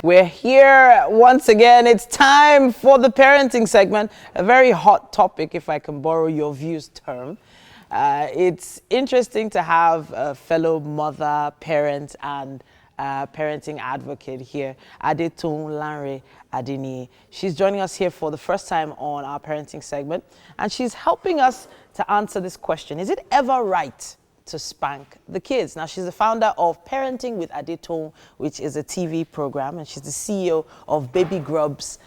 We're here once again. It's time for the parenting segment, a very hot topic, if I can borrow your views term. It's interesting to have a fellow mother, parent, and parenting advocate here, Adetun Lanre Adini. She's joining us here for the first time on our parenting segment, and she's helping us to answer this question. Is it ever right to spank the kids? Now, she's the founder of Parenting with Adetun, which is a TV program, and she's the CEO of Baby Grubs,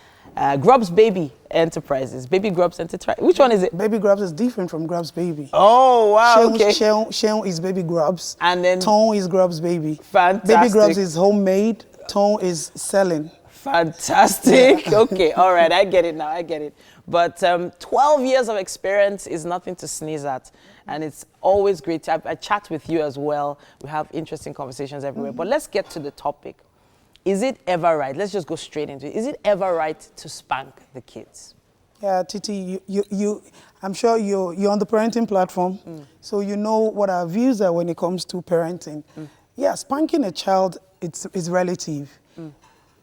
Grubs Baby Enterprises. Baby Grubs Enterprise. Which one is it? Baby Grubs is different from Grubs Baby. Oh, wow, okay. Sheon is Baby Grubs. And then Tone is Grubs Baby. Fantastic. Baby Grubs is homemade. Tone is selling. Fantastic. Okay, all right, I get it now, I get it. But 12 years of experience is nothing to sneeze at. And it's always great. I chat with you as well. We have interesting conversations everywhere. But let's get to the topic. Is it ever right? Let's just go straight into it. Is it ever right to spank the kids? Yeah, Titi, I'm sure you're on the parenting platform, so you know what our views are when it comes to parenting. Yeah, spanking a child, it's relative.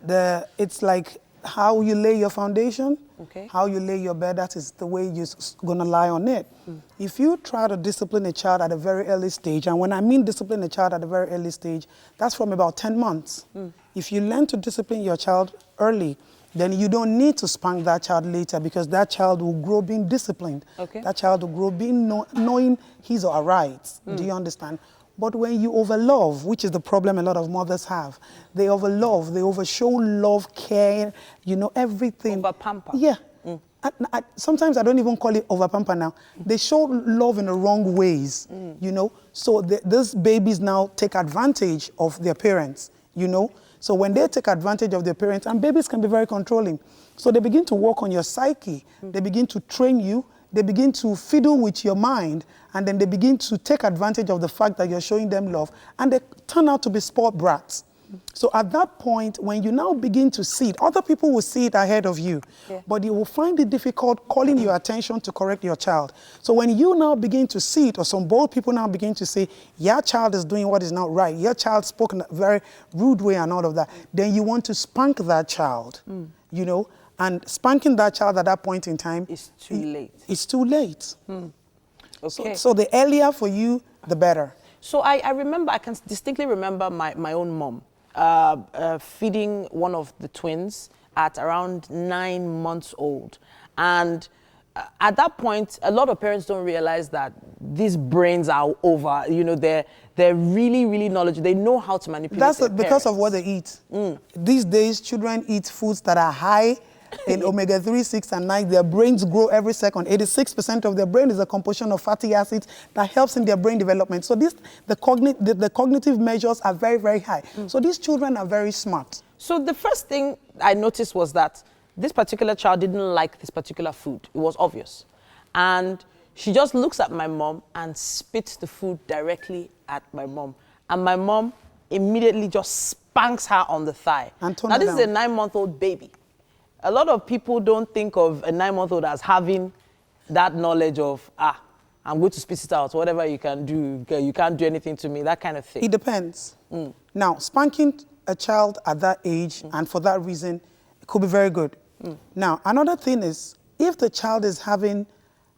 It's like how you lay your foundation, how you lay your bed, that is the way you're going to lie on it. If you try to discipline a child at a very early stage, and when I mean discipline a child at a very early stage, that's from about 10 months. If you learn to discipline your child early, then you don't need to spank that child later, because that child will grow being disciplined. That child will grow being knowing his or her rights. Do you understand? But when you overlove, which is the problem a lot of mothers have, they overlove, they overshow love, care, you know, everything. Over-pamper. Yeah. Sometimes I don't even call it over-pamper now. They show love in the wrong ways, you know. So these babies now take advantage of their parents, you know. So when they take advantage of their parents, and babies can be very controlling, so they begin to work on your psyche. They begin to train you. They begin to fiddle with your mind, and then they begin to take advantage of the fact that you're showing them love, and they turn out to be spoiled brats. So at that point, when you now begin to see it, other people will see it ahead of you, but you will find it difficult calling your attention to correct your child. So when you now begin to see it, or some bold people now begin to say, your child is doing what is not right, your child spoke in a very rude way and all of that, then you want to spank that child, you know. And spanking that child at that point in time, it's too late. It's too late. Okay. So the earlier for you, the better. So I remember, I can distinctly remember my own mom feeding one of the twins at around 9 months old. And at that point, a lot of parents don't realize that these brains are over. You know, they're really, really knowledgeable. They know how to manipulate That's their because parents. of what they eat. These days, children eat foods that are high in omega-3, 6, and 9. Their brains grow every second. 86% of their brain is a composition of fatty acids that helps in their brain development. So the cognitive measures are very, very high. So these children are very smart. So the first thing I noticed was that this particular child didn't like this particular food. It was obvious. And she just looks at my mom and spits the food directly at my mom. And my mom immediately just spanks her on the thigh. Now, this is a 9-month-old baby. A lot of people don't think of a 9-month-old as having that knowledge of, I'm going to spit it out, whatever you can do, you can't do anything to me, that kind of thing. It depends. Now, spanking a child at that age, and for that reason, it could be very good. Now, another thing is, if the child is having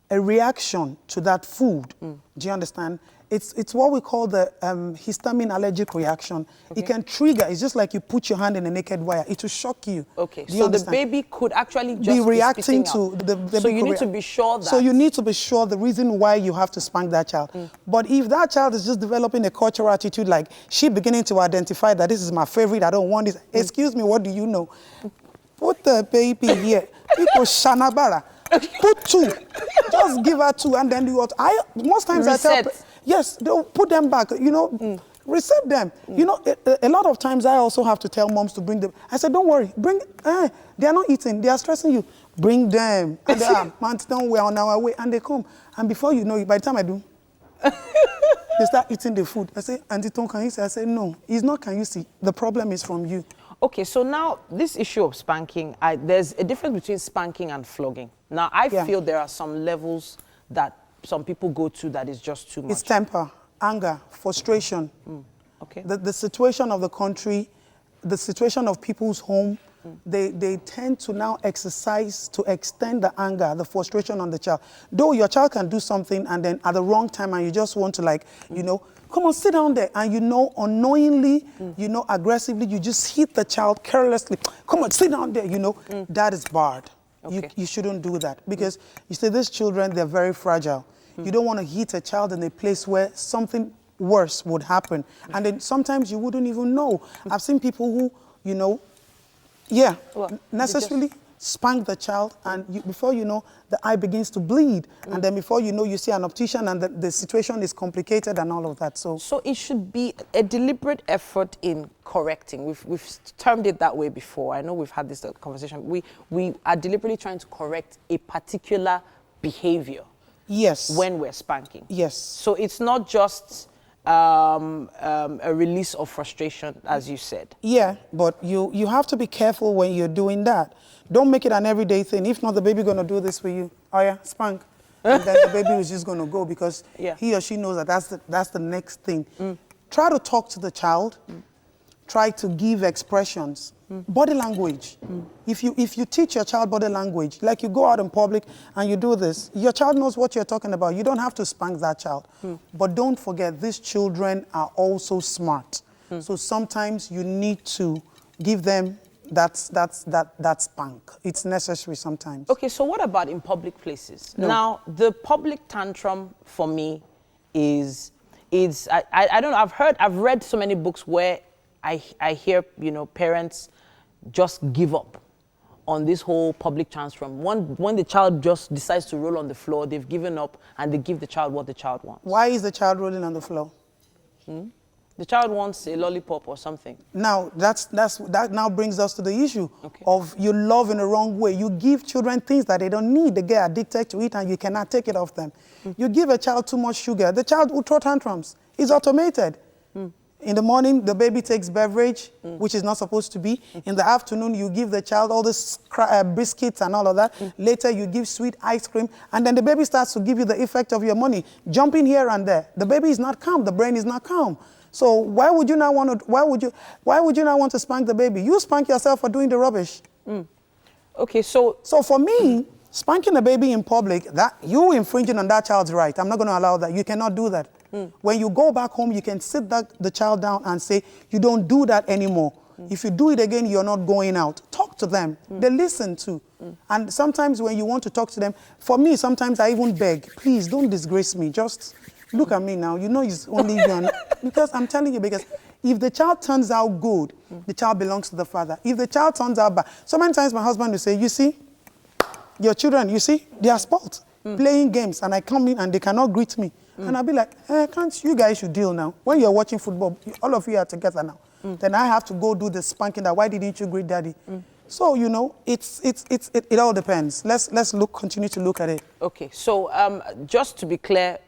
a reaction to that food, do you understand? It's what we call the histamine allergic reaction. It can trigger. It's just like you put your hand in a naked wire. It will shock you. Okay, so the baby could actually just be reacting to the baby. So you need to be sure that. So you need to be sure the reason why you have to spank that child. But if that child is just developing a cultural attitude, like she beginning to identify that this is my favorite, I don't want this. Excuse me, what do you know? Put the baby here. People shanabara. Put 2. Just give her 2, and then you. Most times Reset. I tell. Yes, they'll put them back, you know, reset them. You know, a lot of times I also have to tell moms to bring them. I said, don't worry, bring, they are not eating, they are stressing you. Bring them. And they are, man, we're on our way, and they come. And before you know it, by the time I do, they start eating the food. I say, Auntie Tom, can you see? I say, no, it's not can you see. The problem is from you. Okay, so now this issue of spanking, there's a difference between spanking and flogging. Now, I feel there are some levels that some people go to that is just too much. It's temper, anger, frustration. Okay. The situation of the country the situation of people's home, they tend to now exercise to extend the anger, the frustration on the child. Though your child can do something and then at the wrong time and you just want to like, you know, come on, sit down there. And you know, unknowingly, you know, aggressively, you just hit the child carelessly. Come on, sit down there, you know. That is barred. Okay. You shouldn't do that because you see, these children, they're very fragile. You don't want to hit a child in a place where something worse would happen. And then sometimes you wouldn't even know. I've seen people who, you know, necessarily spank the child, and before you know, the eye begins to bleed. And then before you know, you see an optician and the situation is complicated and all of that. So it should be a deliberate effort in correcting. We've termed it that way before. I know we've had this conversation. We are deliberately trying to correct a particular behavior. Yes. When we're spanking. Yes. So it's not just a release of frustration, as you said. Yeah, but you have to be careful when you're doing that. Don't make it an everyday thing. If not, the baby gonna do this for you. Oh yeah, spank. And then the baby is just gonna go because he or she knows that that's the next thing. Try to talk to the child. Try to give expressions. Body language. If you teach your child body language, like you go out in public and you do this, your child knows what you're talking about. You don't have to spank that child. But don't forget, these children are also smart. So sometimes you need to give them that spank. It's necessary sometimes. Okay, so what about in public places? No. Now, the public tantrum for me is I don't know, I've read so many books where I hear, you know, parents just give up on this whole public tantrum. When the child just decides to roll on the floor, they've given up and they give the child what the child wants. Why is the child rolling on the floor? The child wants a lollipop or something. Now, that now brings us to the issue of you love in the wrong way. You give children things that they don't need. They get addicted to it and you cannot take it off them. You give a child too much sugar, the child will throw tantrums. It's automated. In the morning, the baby takes beverage, which is not supposed to be. In the afternoon, you give the child all this biscuits and all of that. Later, you give sweet ice cream. And then the baby starts to give you the effect of your money, jumping here and there. The baby is not calm. The brain is not calm. So why would you not want to, why would you not want to spank the baby? You spank yourself for doing the rubbish. Okay, so for me, spanking a baby in public, that you infringing on that child's right. I'm not going to allow that. You cannot do that. When you go back home, you can sit the child down and say, you don't do that anymore. If you do it again, you're not going out. Talk to them. They listen to. And sometimes when you want to talk to them, for me, sometimes I even beg, please don't disgrace me. Just look at me now. You know it's only you. Because I'm telling you, because if the child turns out good, the child belongs to the father. If the child turns out bad, so many times my husband will say, you see, your children, you see, they are spoilt, playing games, and I come in and they cannot greet me. And I'll be like, can't you guys should deal now? When you're watching football, all of you are together now. Then I have to go do the spanking that, why didn't you greet daddy? So, you know, it all depends. Let's continue to look at it. Okay, so just to be clear,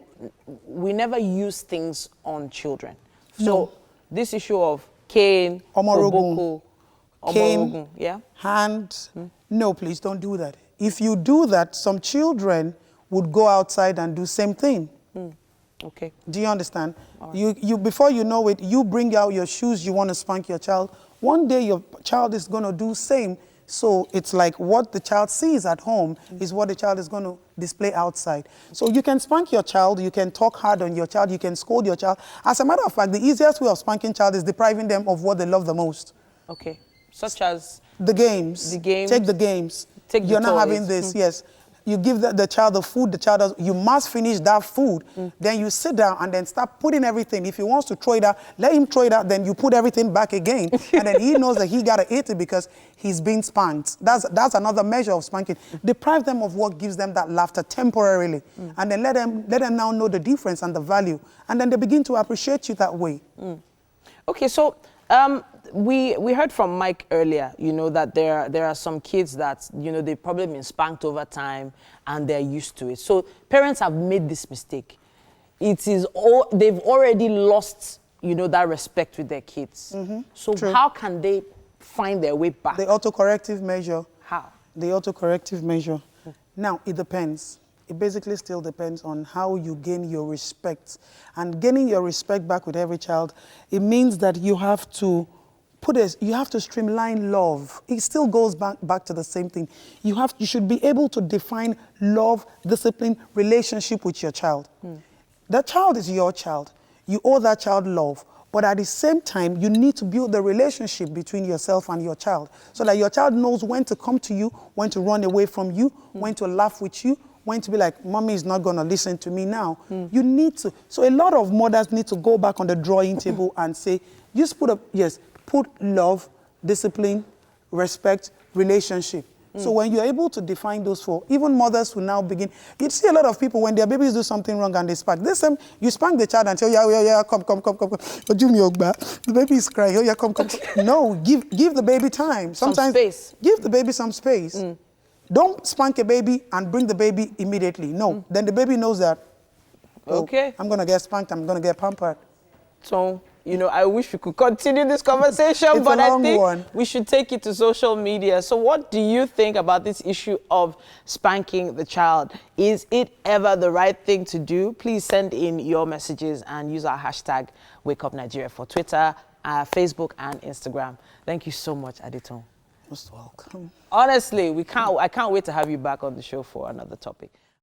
we never use things on children. So this issue of cane, Omorogun, Omorogun, yeah? hand, no, please don't do that. If you do that, some children would go outside and do same thing. Okay. Do you understand? Right. You before you know it, you bring out your shoes, you want to spank your child. One day your child is going to do same. So it's like what the child sees at home is what the child is going to display outside. So you can spank your child, you can talk hard on your child, you can scold your child. As a matter of fact, the easiest way of spanking child is depriving them of what they love the most. Okay. Such as? The games. The games. Take the games. Take You're the not toys. having this, yes. You give the child the food, the child does, you must finish that food. Then you sit down and then start putting everything. If he wants to throw it out, let him throw it out, then you put everything back again. And then he knows that he got to eat it because he's being spanked. That's another measure of spanking. Deprive them of what gives them that laughter temporarily. And then let them now know the difference and the value. And then they begin to appreciate you that way. Okay, so we heard from Mike earlier, you know, that there are some kids that, you know, they've probably been spanked over time and they're used to it. So parents have made this mistake. They've already lost, you know, that respect with their kids. So True. How can they find their way back? The autocorrective measure. How? The autocorrective measure. Now, it depends. It basically still depends on how you gain your respect. And gaining your respect back with every child, it means that you have to you have to streamline love. It still goes back to the same thing. You should be able to define love, discipline, relationship with your child. That child is your child. You owe that child love. But at the same time, you need to build the relationship between yourself and your child so that your child knows when to come to you, when to run away from you, when to laugh with you, when to be like, mommy is not going to listen to me now. You need to. So a lot of mothers need to go back on the drawing table and say, just put love, discipline, respect, relationship. So when you're able to define those four, even mothers will now begin. You see a lot of people, when their babies do something wrong and they spank. This time, you spank the child and say, yeah, come. The baby is crying, yeah, come. No, give the baby time. Sometimes, some space. Give the baby some space. Don't spank a baby and bring the baby immediately. No, then the baby knows that, okay, I'm going to get spanked, I'm going to get pampered. So, I wish we could continue this conversation, but I think we should take it to social media. So what do you think about this issue of spanking the child? Is it ever the right thing to do? Please send in your messages and use our hashtag WakeUpNigeria for Twitter, Facebook, and Instagram. Thank you so much, Aditon. Most welcome. Honestly, I can't wait to have you back on the show for another topic.